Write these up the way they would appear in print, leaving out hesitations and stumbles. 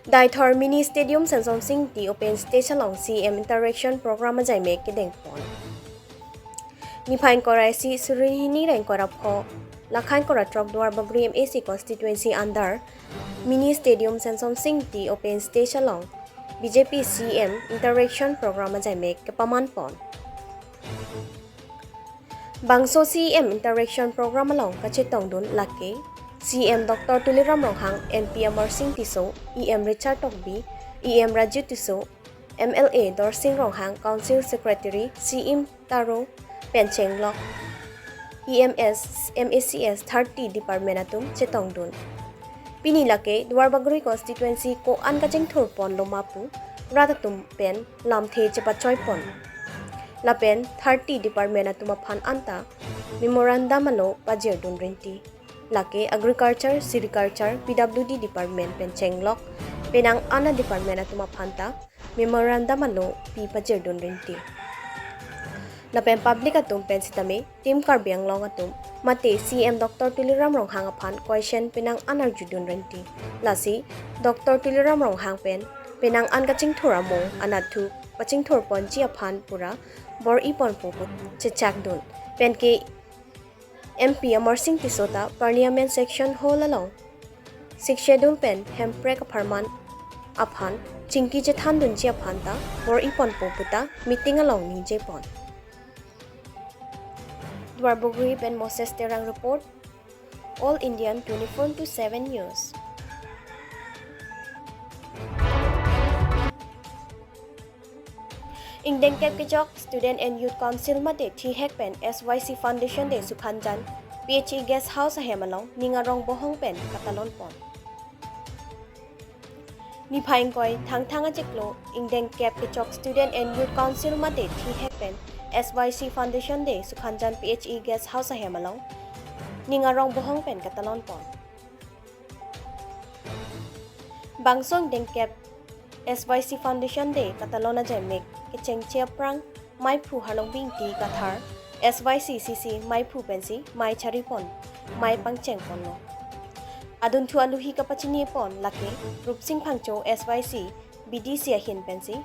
Dai Thor Mini Stadium Sansom Sing Di Open Station Long CM Interaction Program Jai Mek Kedeng Pon. Nipain Korai Si Surihini Reng Korapho Lakhain Koratrok Dwar Babri MAC Constituency under Mini Stadium Sansom Sing Di Open Station Long BJP CM Interaction Program Jai Mek Kepaman Pon. Bangso CM Interaction Program Long Kachetong Dun Lake CM Dr. Tuliram Ronghang, NP Amar Singh Tiso, EM Richard Tokbi, EM Raju Tiso, MLA Dorsing Ronghang, Council Secretary, CM Taro, Pencheng Lok, EMS, MACS 30 Department Atum, Chetongdun. Pinilake, Dwarbaguri Constituency Ko Ankacheng Thurpon Lomapu, Ratatum Pen, Lamthe Chepachoy Pon. Lapen 30 Department Atumapan Anta, Memorandum Alo, Pajerdun Rinti. Lake Agriculture, Silviculture, PWD Department Penchenglok, Penang Ana Department at Tumapanta, Memorandum Alo, P. Pajerdun Rinti. Lapen Public Atum Pensitame, Team Karbiang Long Atum, Mate CM Dr. Tuliram Ronghang Apan, Question Penang Anar Judun Rinti. Lasi, Dr. Tuliram Ronghang Pen, Penang Ankaching Turamo, Anatu, Paching Turpon Jiapan Pura, Bor Ipon Puput, Chechakdun, Penke MP Amar Singh Tisota Parliament Section Hall Along 6 Schedule Pen Hemprek Aparman Aphan Chinki Jethan Dunji Aphanta or Ipon Poputa Meeting Along Ni Japon Dwarbogri Pen Moses Terang Report All Indian 24/7 News. Ingdeng Kep Kejok Student and Youth Council Mate Thi Hek Pen SYC Foundation De Sukhanjan PHE Guest House Hemalong Ningarong Bohong Pen Katalon Pon. Nipaing Koi Thang Thanga Jeklo Ingdeng Kep Kejok Student and Youth Council Mate Thi Hek Pen SYC Foundation De Sukhanjan PHE Guest House Hemalong Ningarong Bohong Pen Katalon Pon. Bangsong Deng Kep SYC Foundation De Catalona Jemek Kecheng Chiaprang Mai Phu Halong Bing Ti Kathar SYC CC Mai Phu Pensi Mai Charipon Mai Pangcheng Ponlo Adun Thu Aluhi Kapachini Pon Lake Rup Singh Phangcho SYC BDC Ahin Pensi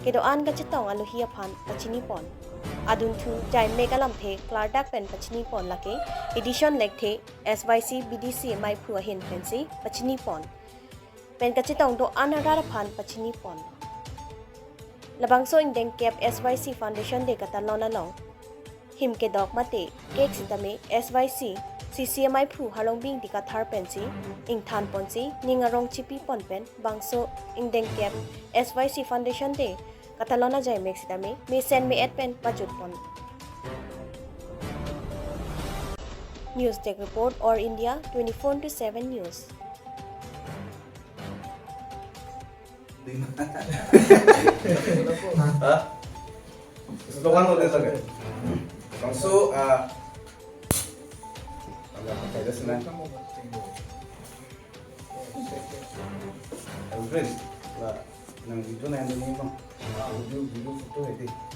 Kedoan Gachetong Aluhi Aphan Pachini Pon Adun Thu Jai Megalam The Clardak Pen Pachini Pon Lake Edition Lekte SYC BDC Mai Phu Ahin Pensi Pachini Pon Pen Kachetong Do Anarara Phan Pachini Pon Labangso Ingdeng Kep SYC Foundation De Catalona Long Him Kedok Mate Cake Sitame SYC CCMI Phu Halong Bing Di Kathar Pensi Ing Than Ponsi Ningarong Chipi Pon Pen Bangso Ingdeng Kep SYC Foundation De Catalona Jai Mek Sitame Me Sen Me Et Pen Pajut Pon News Tech Report or India 24/7 News. Slogan mo din lagi. So, agak pakai dah senang. Friend, lah, nang video na yan din mo. Video foto ito.